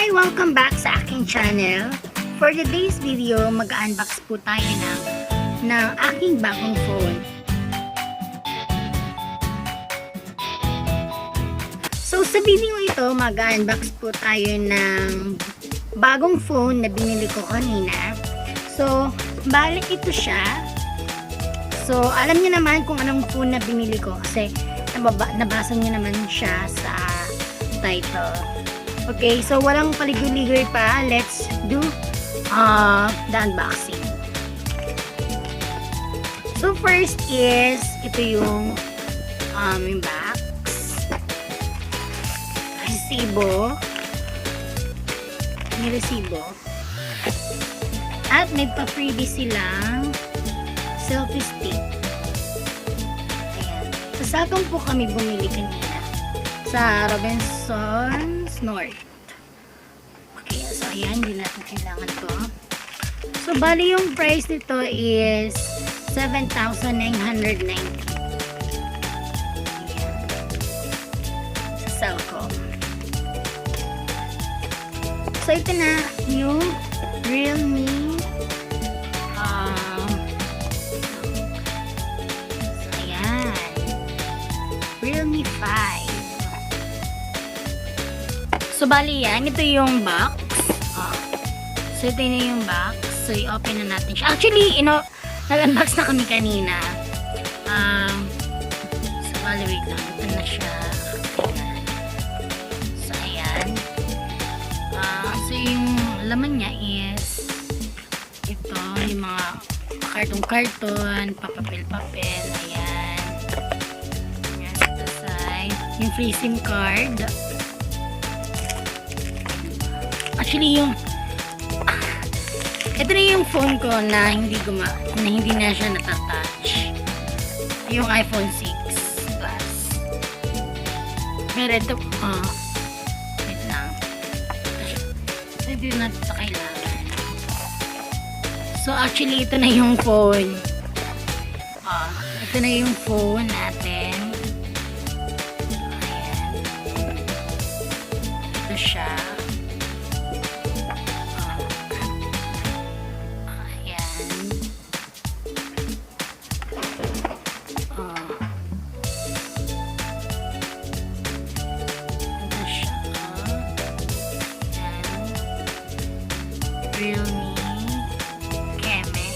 Hi! Welcome back sa aking channel. For today's video, mag-unbox po tayo ng aking bagong phone. So sa video ito, mag-unbox po tayo ng bagong phone na binili ko kanina. So, balik ito siya. So, alam niyo naman kung anong phone na binili ko kasi nabasa niyo naman siya sa title. Okay, so walang paligoy-ligoy pa. Let's do the unboxing. So first is ito yung box. Resibo. May resibo. At may pa-freebie silang selfie stick. Ayan. Sa sakong po kami bumili kanina sa Robinson's North. Okay, so ayan, hindi natin kailangan to. So bali yung price nito is 7,990. Sa Cellcom. So ito na yung Realme. So ayan, Realme 5. So, bali yan. Ito yung box. So, ito na yung box. So, i-open na natin siya. Actually, nag-unbox na kami kanina. So, bali, wait lang. Ito na siya. Ayan. So, ayan. So, yung laman niya is ito, yung mga karton-karton, papapel-papel. Ayan. Ayan, sa side. Yung free SIM card. Actually, ito na yung phone ko na hindi na siya natatouch. Yung iPhone 6 Plus. Pero ito, wait lang. Hindi na ito kailangan. So, actually, ito na yung phone. Ito na yung phone natin. Ayan. Ito siya. Realme Keme.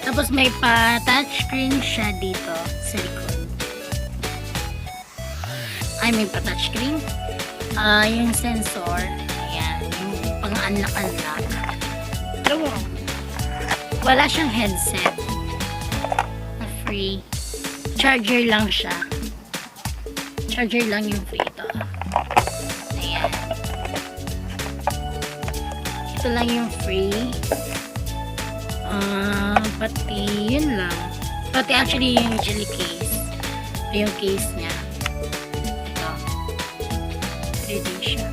Tapos may pa touchscreen siya dito sa likod. Ay, may pa touchscreen. Yung sensor. Ayan, yung pang-unlock. Pero wala siyang headset na free. Charger lang siya. Charger lang yung free ito. Ayan. Ito lang yung free. Pati yun lang. Pati actually yung jelly case. Yung case niya. Ito. Free din siya.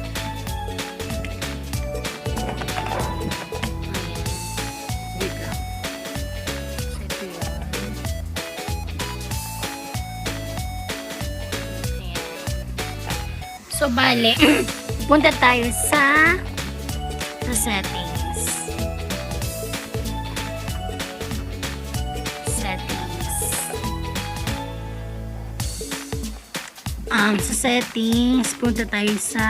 So, bale, punta tayo sa settings. Sa settings, punta tayo sa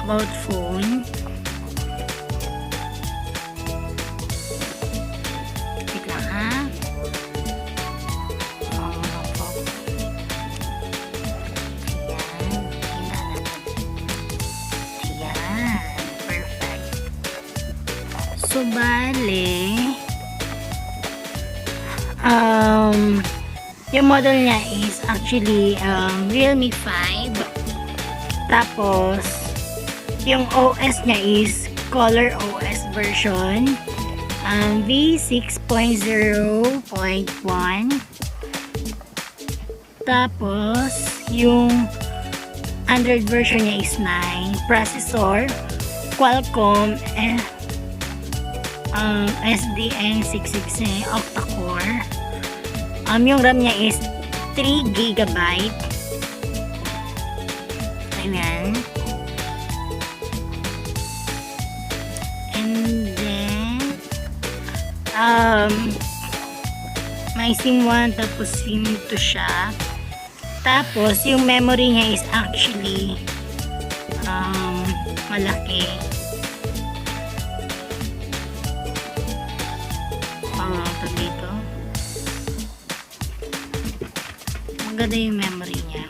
about phone. Wait lang ha. So, bale, yung model niya is actually Realme 5. Tapos, yung OS niya is Color OS version V6.0.1. Tapos, yung Android version niya is 9. Processor, Qualcomm, SDN660 octa-core. Yung RAM niya is 3 GB. Ayan. And then, may SIM 1 tapos SIM 2 siya. Tapos, yung memory niya is actually malaki. Ito dito. Maganda yung memory niya.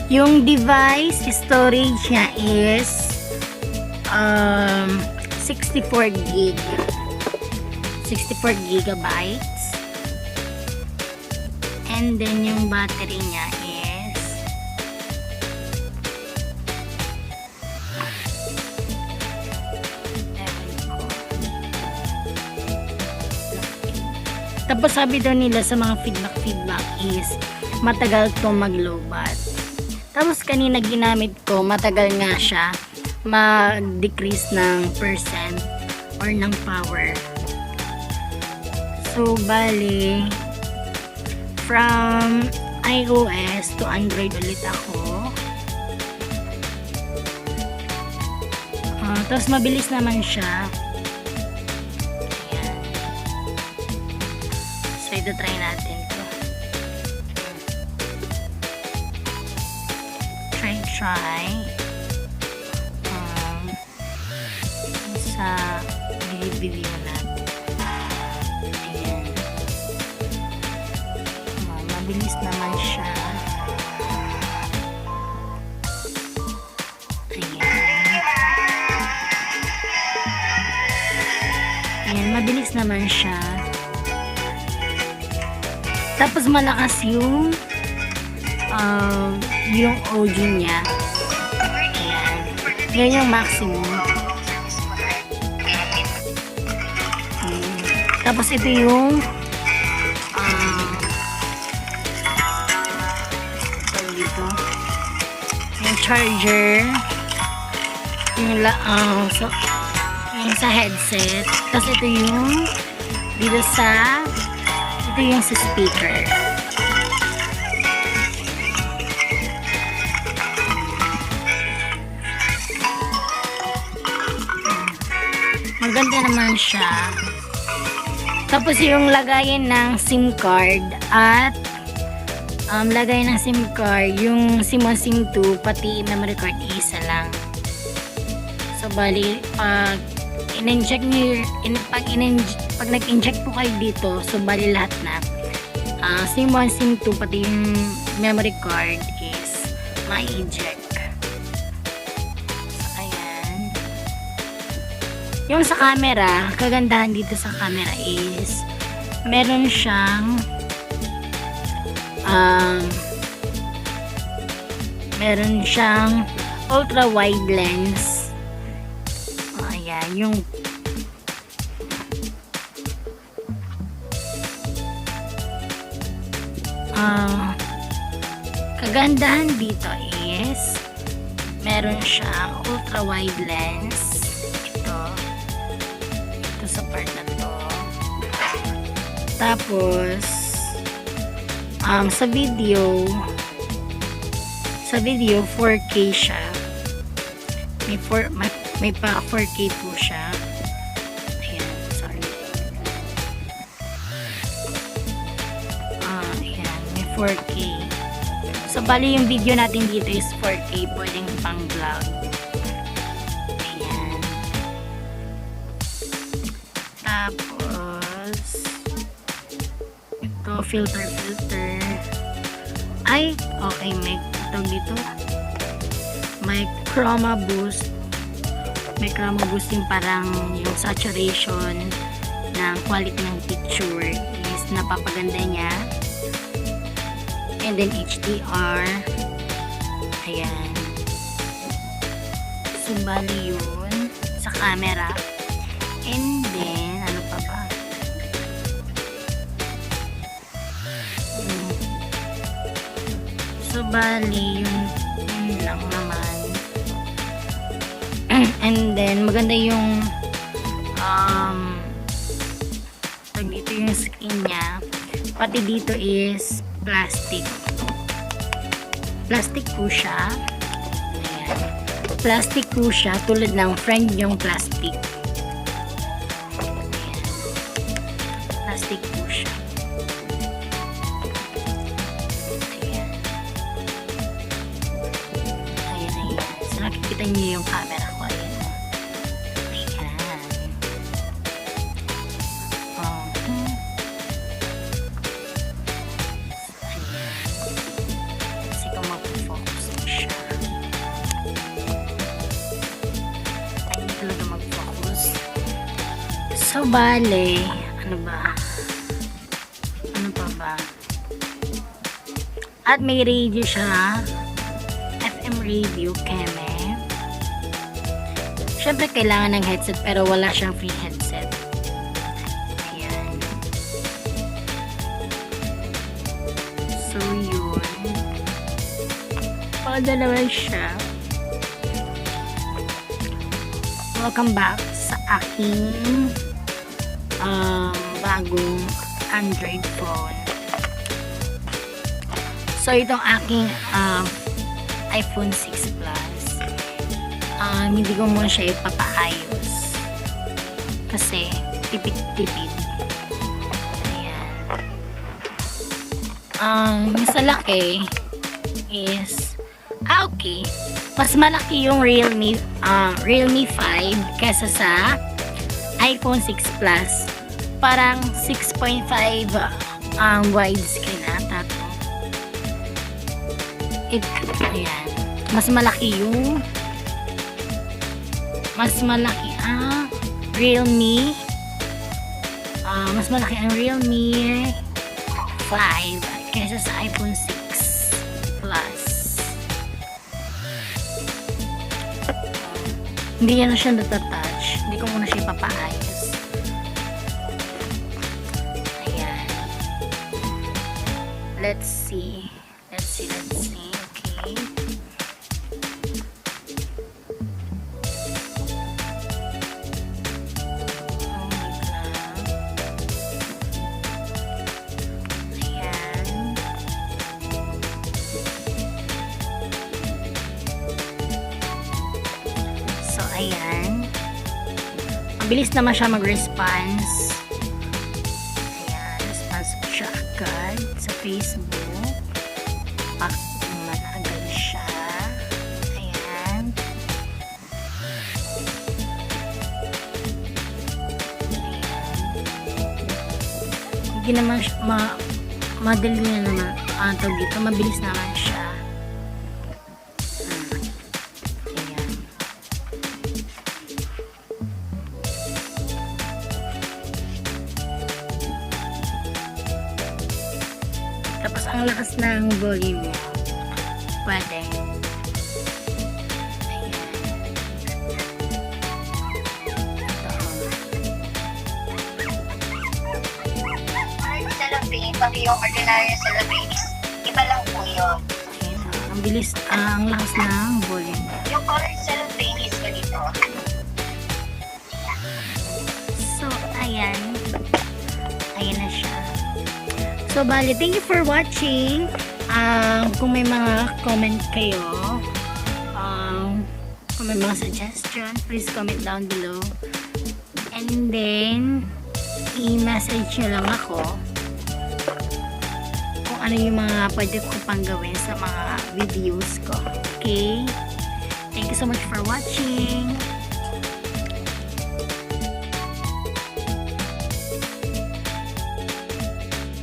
Yung device storage niya is 64 gig. 64 gigabytes. And then yung battery niya is tapos sabi daw nila sa mga feedback is matagal to mag-lowbat. Tapos kanina ginamit ko, matagal nga siya mag-decrease ng percent or ng power. So, bali, from iOS to Android ulit ako. Tapos mabilis naman siya. Ayan. So, ito try natin. Try sa video natin. Ayan. Mabilis naman siya. Ayan, mabilis naman siya. Tapos malakas yung audio niya. Ayan. Yan yung maximum. Tapos ito yung dito. Yung charger. Yung sa headset. Tapos ito yung dito ito yung sa speaker. Maganda naman siya. Tapos yung lagayan ng SIM card at lagayan ng SIM card, yung SIM 1, SIM 2, pati memory card isa lang. So bali, pag nag-inject po kayo dito, so bali lahat na SIM 1, SIM 2, pati yung memory card is ma-eject. Yung sa camera, kagandahan dito sa camera is meron siyang ultra wide lens. Ayan, yung kagandahan dito is meron siyang ultra wide lens. Sa part na to. Tapos sa video 4K siya. May pa 4K po siya. Ayan, sorry. Ayan, may 4K. So bali yung video natin dito is 4K, pwedeng pang vlog. Tapos ito filter ay okay, may dito may chroma boost yung parang yung saturation ng quality ng picture is napapaganda niya, and then HDR. Ayan. So, bali yun sa camera. And then, ano pa ba? So, bali yun lang naman. And then, maganda yung dito yung skin niya. Pati dito is plastic. Plastic po siya. Ayan. Plastic po siya. Tulad ng friend yung plastic. Ayan. Plastic po siya. Ayan. Ayan, ayan. So, nakikita niyo yung camera ko. Ayan. So, bale, ano ba? Ano pa ba? At may radio siya. FM radio, keme. Siyempre, kailangan ng headset pero wala siyang free headset. Ayan. So, yun. Paganda naman siya. Welcome back sa aking bagong Android phone. So, itong aking iPhone 6 Plus. Hindi ko muna siya ipapaayos. Kasi, tipid-tipid. Ayan. Sa laki is, okay. Mas malaki yung Realme 5 kesa sa iPhone 6 Plus. Parang 6.5 widescreen ata to. Ayan. Mas malaki ang Realme. Mas malaki ang Realme 5 kesa sa iPhone 6 Plus. Hindi yan na siya natatouch. Hindi ko muna siya ipapaayos. Ayan. Let's see. Okay. Ayan. Mabilis naman siya mag-response. Ayan. Response ko siya agad sa Facebook. Agad siya. Ayan. Hindi naman siya madali na naman. Dito, mabilis naman siya. Tapos ang lakas ng volume niya. Pwede. Ayan. Salamin, pati yung ordinary salamin is iba lang po yun. Ayan. Ang bilis, ang lakas ng volume. Yung colored salamin is ganito. So, ayan. Ayan na siya. So, bali, thank you for watching. Kung may mga comment kayo, kung may mga suggestion, please comment down below. And then, i-message nyo lang ako kung ano yung mga pwede ko pang gawin sa mga videos ko. Okay? Thank you so much for watching.